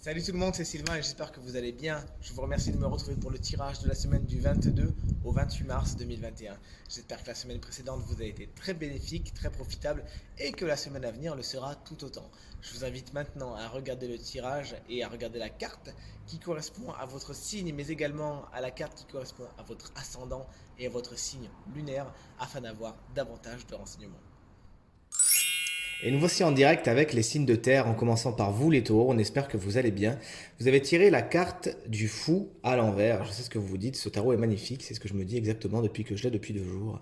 Salut tout le monde, c'est Sylvain et j'espère que vous allez bien. Je vous remercie de me retrouver pour le tirage de la semaine du 22 au 28 mars 2021. J'espère que la semaine précédente vous a été très bénéfique, très profitable et que la semaine à venir le sera tout autant. Je vous invite maintenant à regarder le tirage et à regarder la carte qui correspond à votre signe, mais également à la carte qui correspond à votre ascendant et à votre signe lunaire afin d'avoir davantage de renseignements. Et nous voici en direct avec les signes de terre, en commençant par vous les taureaux, on espère que vous allez bien. Vous avez tiré la carte du fou à l'envers, je sais ce que vous vous dites, ce tarot est magnifique, c'est ce que je me dis exactement depuis que je l'ai depuis 2 jours.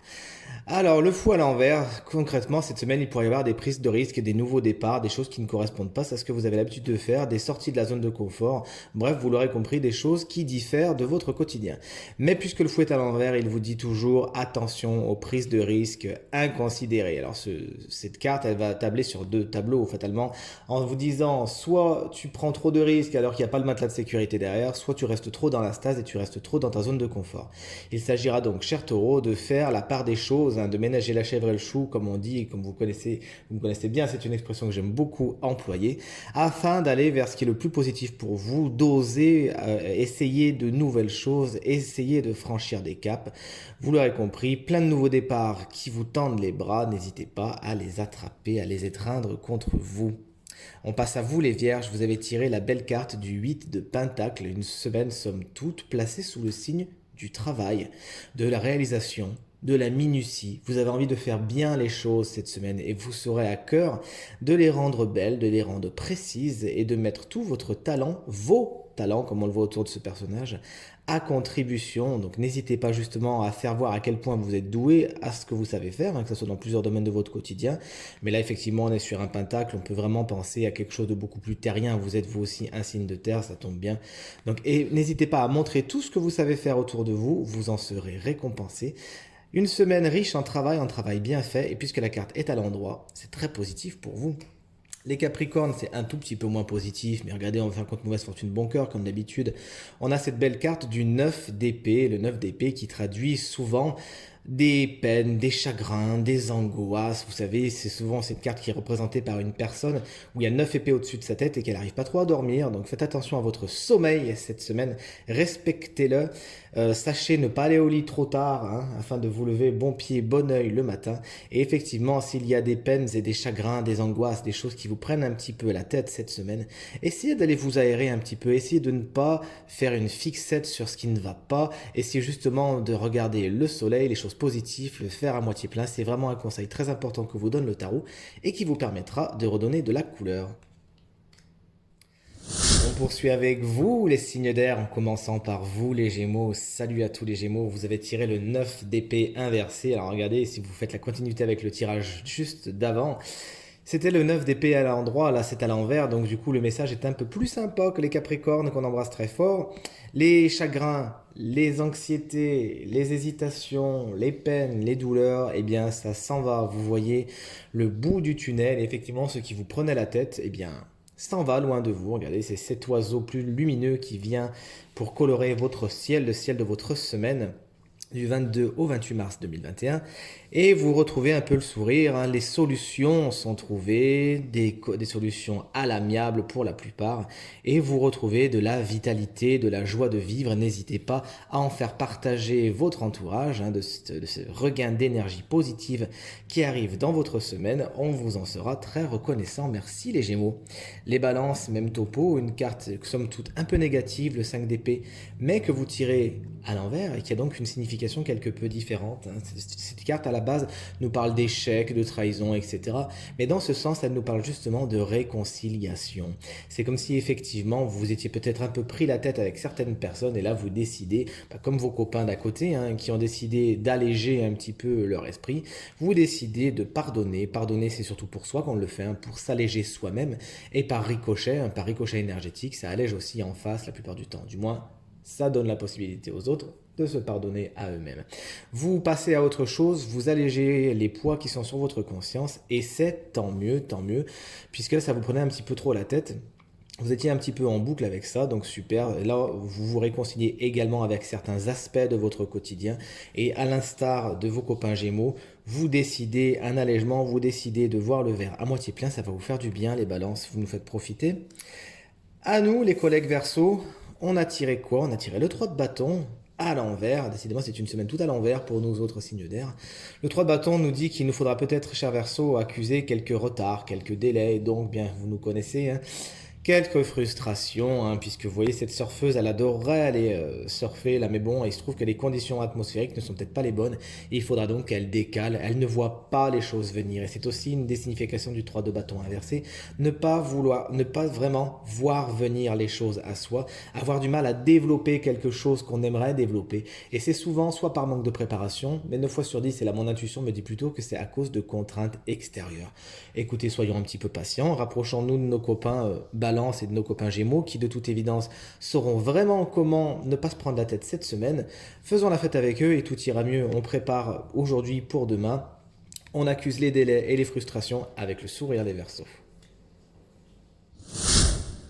Alors le fou à l'envers, concrètement cette semaine il pourrait y avoir des prises de risques, des nouveaux départs, des choses qui ne correspondent pas à ce que vous avez l'habitude de faire, des sorties de la zone de confort, bref vous l'aurez compris, des choses qui diffèrent de votre quotidien. Mais puisque le fou est à l'envers, il vous dit toujours attention aux prises de risques inconsidérées. Alors cette carte elle va tabler sur deux tableaux fatalement en vous disant soit tu prends trop de risques alors qu'il n'y a pas le matelas de sécurité derrière, soit tu restes trop dans la stase et tu restes trop dans ta zone de confort. Il s'agira donc, cher taureau, de faire la part des choses, hein, de ménager la chèvre et le chou, comme on dit et comme vous me connaissez bien, c'est une expression que j'aime beaucoup employer, afin d'aller vers ce qui est le plus positif pour vous, d'oser essayer de nouvelles choses, essayer de franchir des caps. Vous l'aurez compris, plein de nouveaux départs qui vous tendent les bras, n'hésitez pas à les attraper, à les étreindre contre vous. On passe à vous les vierges, vous avez tiré la belle carte du 8 de Pentacle, une semaine somme toute placée sous le signe du travail, de la réalisation, de la minutie. Vous avez envie de faire bien les choses cette semaine et vous saurez à cœur de les rendre belles, de les rendre précises et de mettre tout votre talent, vos talents comme on le voit autour de ce personnage, à contribution. Donc n'hésitez pas justement à faire voir à quel point vous êtes doué à ce que vous savez faire, hein, que ce soit dans plusieurs domaines de votre quotidien. Mais là effectivement on est sur un pentacle, on peut vraiment penser à quelque chose de beaucoup plus terrien. Vous êtes vous aussi un signe de terre, ça tombe bien. Donc et n'hésitez pas à montrer tout ce que vous savez faire autour de vous, vous en serez récompensé. Une semaine riche en travail bien fait, et puisque la carte est à l'endroit, c'est très positif pour vous. Les Capricornes, c'est un tout petit peu moins positif, mais regardez, on va faire contre mauvaise fortune bon cœur, comme d'habitude. On a cette belle carte du 9 d'épée, le 9 d'épée qui traduit souvent des peines, des chagrins, des angoisses. Vous savez, c'est souvent cette carte qui est représentée par une personne où il y a 9 épées au-dessus de sa tête et qu'elle n'arrive pas trop à dormir. Donc faites attention à votre sommeil cette semaine, respectez-le. Sachez ne pas aller au lit trop tard, hein, afin de vous lever bon pied, bon oeil le matin. Et effectivement, s'il y a des peines et des chagrins, des angoisses, des choses qui vous prennent un petit peu la tête cette semaine, essayez d'aller vous aérer un petit peu, essayez de ne pas faire une fixette sur ce qui ne va pas, essayez justement de regarder le soleil, les choses positives, le faire à moitié plein. C'est vraiment un conseil très important que vous donne le tarot et qui vous permettra de redonner de la couleur. On poursuit avec vous, les signes d'air, en commençant par vous, les Gémeaux. Salut à tous les Gémeaux, vous avez tiré le 9 d'épée inversé. Alors regardez, si vous faites la continuité avec le tirage juste d'avant, c'était le 9 d'épée à l'endroit, là c'est à l'envers, donc du coup le message est un peu plus sympa que les Capricornes qu'on embrasse très fort. Les chagrins, les anxiétés, les hésitations, les peines, les douleurs, eh bien ça s'en va. Vous voyez le bout du tunnel, et effectivement ce qui vous prenait la tête, eh bien s'en va loin de vous. Regardez, c'est cet oiseau plus lumineux qui vient pour colorer votre ciel, le ciel de votre semaine du 22 au 28 mars 2021 et vous retrouvez un peu le sourire, hein. Les solutions sont trouvées, des solutions à l'amiable pour la plupart et vous retrouvez de la vitalité, de la joie de vivre. N'hésitez pas à en faire partager votre entourage, hein, de ce regain d'énergie positive qui arrive dans votre semaine. On vous en sera très reconnaissant. Merci les Gémeaux. Les balances, même topo, une carte somme toute un peu négative, le 5 d'épée, mais que vous tirez à l'envers et qui a donc une signification quelque peu différente, hein. Cette carte à la base nous parle d'échecs, de trahison, etc. Mais dans ce sens, elle nous parle justement de réconciliation. C'est comme si effectivement vous étiez peut-être un peu pris la tête avec certaines personnes et là vous décidez, comme vos copains d'à côté, hein, qui ont décidé d'alléger un petit peu leur esprit, vous décidez de pardonner. Pardonner, c'est surtout pour soi qu'on le fait, hein, pour s'alléger soi-même et par ricochet énergétique, ça allège aussi en face la plupart du temps. Du moins, ça donne la possibilité aux autres de se pardonner à eux-mêmes. Vous passez à autre chose, vous allégez les poids qui sont sur votre conscience et c'est tant mieux, puisque ça vous prenait un petit peu trop la tête. Vous étiez un petit peu en boucle avec ça, donc super. Là, vous vous réconciliez également avec certains aspects de votre quotidien et à l'instar de vos copains Gémeaux, vous décidez un allègement, vous décidez de voir le verre à moitié plein, ça va vous faire du bien les balances, vous nous faites profiter. À nous, les collègues Verseau, on a tiré quoi? On a tiré le 3 de bâton à l'envers. Décidément, c'est une semaine tout à l'envers pour nous autres signes d'air. Le 3 de bâton nous dit qu'il nous faudra peut-être, cher Verseau, accuser quelques retards, quelques délais. Donc, bien, vous nous connaissez, hein. Quelques frustrations, hein, puisque vous voyez, cette surfeuse, elle adorerait aller surfer là, mais bon, il se trouve que les conditions atmosphériques ne sont peut-être pas les bonnes, et il faudra donc qu'elle décale, elle ne voit pas les choses venir, et c'est aussi une des significations du 3 de bâton inversé, ne pas vraiment voir venir les choses à soi, avoir du mal à développer quelque chose qu'on aimerait développer, et c'est souvent soit par manque de préparation, mais 9 fois sur 10, et là mon intuition me dit plutôt que c'est à cause de contraintes extérieures. Écoutez, soyons un petit peu patients, rapprochons-nous de nos copains Balance et de nos copains Gémeaux qui de toute évidence sauront vraiment comment ne pas se prendre la tête cette semaine. Faisons la fête avec eux et tout ira mieux. On prépare aujourd'hui pour demain. On accuse les délais et les frustrations avec le sourire des Verseaux.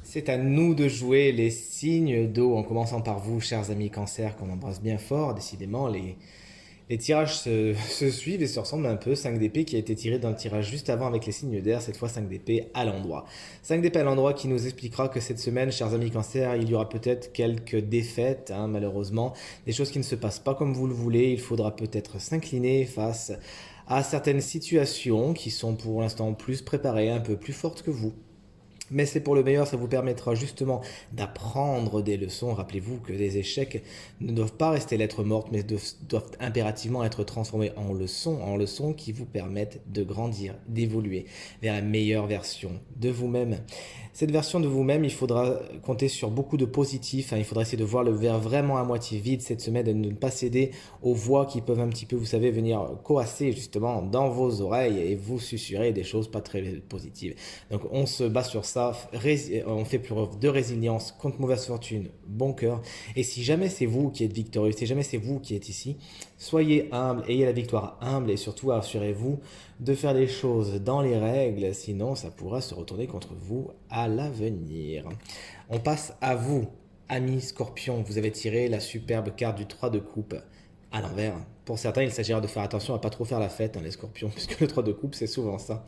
C'est à nous de jouer les signes d'eau en commençant par vous, chers amis Cancer, qu'on embrasse bien fort. Décidément, les tirages se suivent et se ressemblent un peu. 5 d'épée qui a été tiré dans le tirage juste avant avec les signes d'air, cette fois 5 d'épée à l'endroit. 5 d'épée à l'endroit qui nous expliquera que cette semaine, chers amis Cancer, il y aura peut-être quelques défaites, hein, malheureusement. Des choses qui ne se passent pas comme vous le voulez. Il faudra peut-être s'incliner face à certaines situations qui sont pour l'instant plus préparées, un peu plus fortes que vous. Mais c'est pour le meilleur, ça vous permettra justement d'apprendre des leçons. Rappelez-vous que les échecs ne doivent pas rester lettres mortes, mais doivent impérativement être transformés en leçons qui vous permettent de grandir, d'évoluer vers la meilleure version de vous-même. Cette version de vous-même, il faudra compter sur beaucoup de positifs, hein. Il faudra essayer de voir le verre vraiment à moitié vide cette semaine et de ne pas céder aux voix qui peuvent un petit peu, vous savez, venir coasser justement dans vos oreilles et vous susurrer des choses pas très positives. Donc on se bat sur ça, on fait preuve de résilience contre mauvaise fortune, bon cœur. Et si jamais c'est vous qui êtes victorieux, si jamais c'est vous qui êtes ici, soyez humble, ayez la victoire humble et surtout assurez-vous de faire les choses dans les règles, sinon ça pourra se retourner contre vous à l'avenir. On passe à vous, amis Scorpion. Vous avez tiré la superbe carte du 3 de coupe à l'envers. Pour certains, il s'agira de faire attention à pas trop faire la fête, hein, les Scorpions, puisque le 3 de coupe, c'est souvent ça.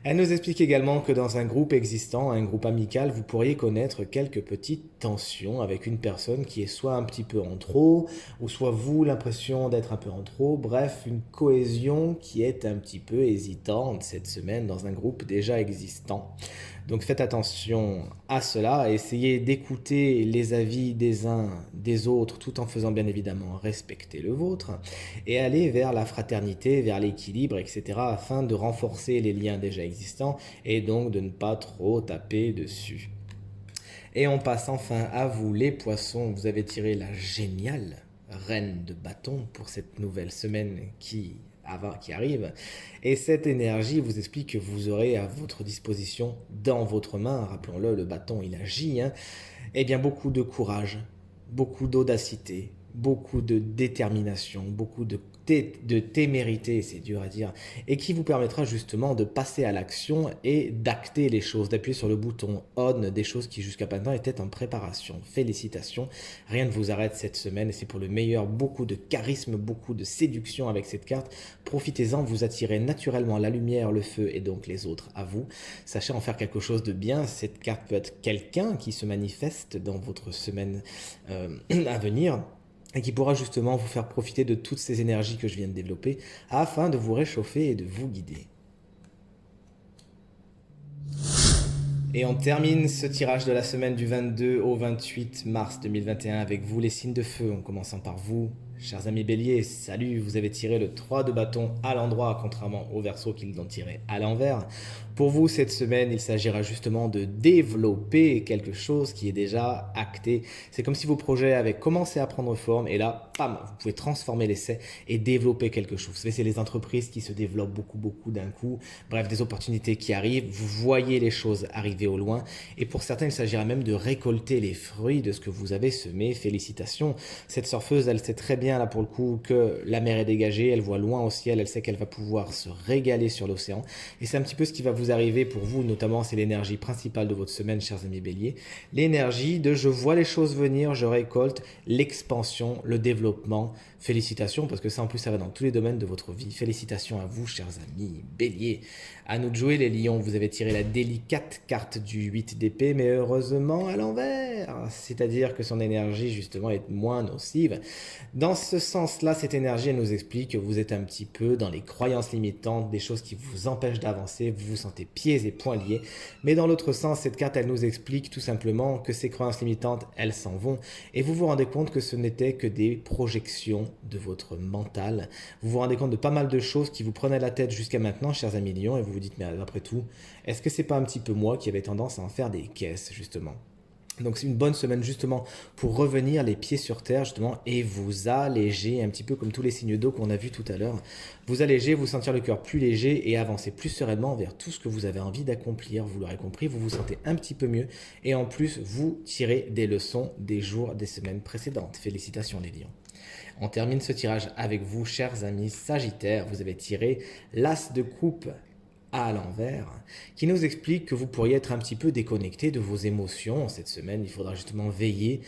Elle nous explique également que dans un groupe existant, un groupe amical, vous pourriez connaître quelques petites tensions avec une personne qui est soit un petit peu en trop, ou soit vous l'impression d'être un peu en trop. Bref, une cohésion qui est un petit peu hésitante cette semaine dans un groupe déjà existant. Donc faites attention à cela, essayez d'écouter les avis des uns des autres tout en faisant bien évidemment respecter le vôtre et aller vers la fraternité, vers l'équilibre, etc. afin de renforcer les liens déjà existants et donc de ne pas trop taper dessus. Et on passe enfin à vous les poissons, vous avez tiré la géniale reine de bâton pour cette nouvelle semaine qui arrive. Et cette énergie vous explique que vous aurez à votre disposition dans votre main, rappelons-le, le bâton il agit, hein, eh bien beaucoup de courage, beaucoup d'audacité, beaucoup de détermination, beaucoup de témérité, c'est dur à dire, et qui vous permettra justement de passer à l'action et d'acter les choses, d'appuyer sur le bouton on des choses qui jusqu'à maintenant étaient en préparation. Félicitations, rien ne vous arrête cette semaine et c'est pour le meilleur, beaucoup de charisme, beaucoup de séduction avec cette carte. Profitez-en, vous attirez naturellement la lumière, le feu et donc les autres à vous. Sachez en faire quelque chose de bien, cette carte peut être quelqu'un qui se manifeste dans votre semaine à venir et qui pourra justement vous faire profiter de toutes ces énergies que je viens de développer afin de vous réchauffer et de vous guider. Et on termine ce tirage de la semaine du 22 au 28 mars 2021 avec vous les signes de feu, en commençant par vous, chers amis Bélier. Salut, vous avez tiré le 3 de bâton à l'endroit, contrairement au Verseau qui l'ont tiré à l'envers. Pour vous, cette semaine, il s'agira justement de développer quelque chose qui est déjà acté. C'est comme si vos projets avaient commencé à prendre forme et là, pam, vous pouvez transformer l'essai et développer quelque chose. Vous savez, c'est les entreprises qui se développent beaucoup d'un coup. Bref, des opportunités qui arrivent. Vous voyez les choses arriver au loin. Et pour certains, il s'agira même de récolter les fruits de ce que vous avez semé. Félicitations. Cette surfeuse, elle sait très bien, là, pour le coup, que la mer est dégagée. Elle voit loin au ciel. Elle sait qu'elle va pouvoir se régaler sur l'océan. Et c'est un petit peu ce qui va vous arriver pour vous, notamment, c'est l'énergie principale de votre semaine, chers amis Bélier. L'énergie de je vois les choses venir, je récolte l'expansion, le développement Félicitations, parce que ça en plus ça va dans tous les domaines de votre vie. Félicitations à vous, chers amis. Bélier, à nous de jouer les lions. Vous avez tiré la délicate carte du 8 d'épée, mais heureusement à l'envers. C'est-à-dire que son énergie justement est moins nocive. Dans ce sens-là, cette énergie, elle nous explique que vous êtes un petit peu dans les croyances limitantes, des choses qui vous empêchent d'avancer, vous vous sentez pieds et poings liés. Mais dans l'autre sens, cette carte, elle nous explique tout simplement que ces croyances limitantes, elles s'en vont. Et vous vous rendez compte que ce n'était que des projections de votre mental. Vous vous rendez compte de pas mal de choses qui vous prenaient la tête jusqu'à maintenant, chers amis lions, et vous vous dites, mais après tout, est-ce que c'est pas un petit peu moi qui avais tendance à en faire des caisses, justement? Donc c'est une bonne semaine justement pour revenir les pieds sur terre justement et vous alléger un petit peu comme tous les signes d'eau qu'on a vu tout à l'heure. Vous alléger, vous sentir le cœur plus léger et avancer plus sereinement vers tout ce que vous avez envie d'accomplir. Vous l'aurez compris, vous vous sentez un petit peu mieux et en plus vous tirez des leçons des jours, des semaines précédentes. Félicitations les lions. On termine ce tirage avec vous, chers amis Sagittaires. Vous avez tiré l'As de coupe à l'envers, qui nous explique que vous pourriez être un petit peu déconnecté de vos émotions cette semaine. Il faudra justement veiller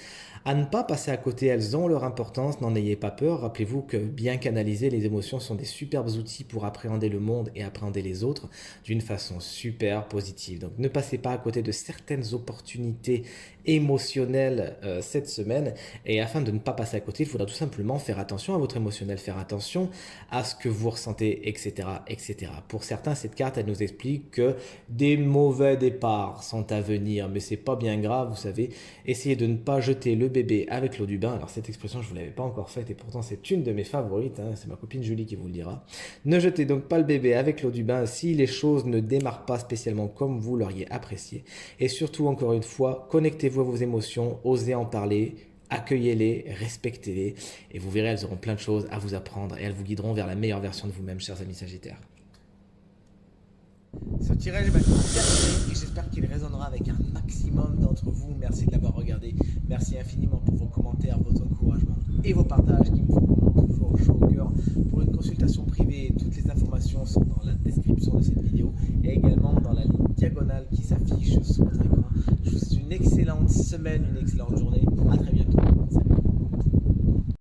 à ne pas passer à côté. Elles ont leur importance, n'en ayez pas peur. Rappelez-vous que bien canaliser, les émotions sont des superbes outils pour appréhender le monde et appréhender les autres d'une façon super positive. Donc ne passez pas à côté de certaines opportunités émotionnelles cette semaine. Et afin de ne pas passer à côté, il faudra tout simplement faire attention à votre émotionnel, faire attention à ce que vous ressentez, etc., etc. Pour certains, cette carte, elle nous explique que des mauvais départs sont à venir, mais c'est pas bien grave, vous savez. Essayez de ne pas jeter le bébé avec l'eau du bain. Alors cette expression, je vous l'avais pas encore faite et pourtant c'est une de mes favorites, hein. C'est ma copine Julie qui vous le dira. Ne jetez donc pas le bébé avec l'eau du bain si les choses ne démarrent pas spécialement comme vous l'auriez apprécié. Et surtout, encore une fois, connectez-vous à vos émotions, osez en parler, accueillez-les, respectez-les et vous verrez, elles auront plein de choses à vous apprendre et elles vous guideront vers la meilleure version de vous-même, chers amis Sagittaires. Ce tirage est maintenant terminé et j'espère qu'il résonnera avec un maximum d'entre vous. Merci de l'avoir regardé. Merci infiniment pour vos commentaires, votre encouragement et vos partages qui me font vraiment toujours chaud au cœur. Pour une consultation privée, toutes les informations sont dans la description de cette vidéo et également dans la ligne diagonale qui s'affiche sur votre écran. Je vous souhaite une excellente semaine, une excellente journée. À très bientôt.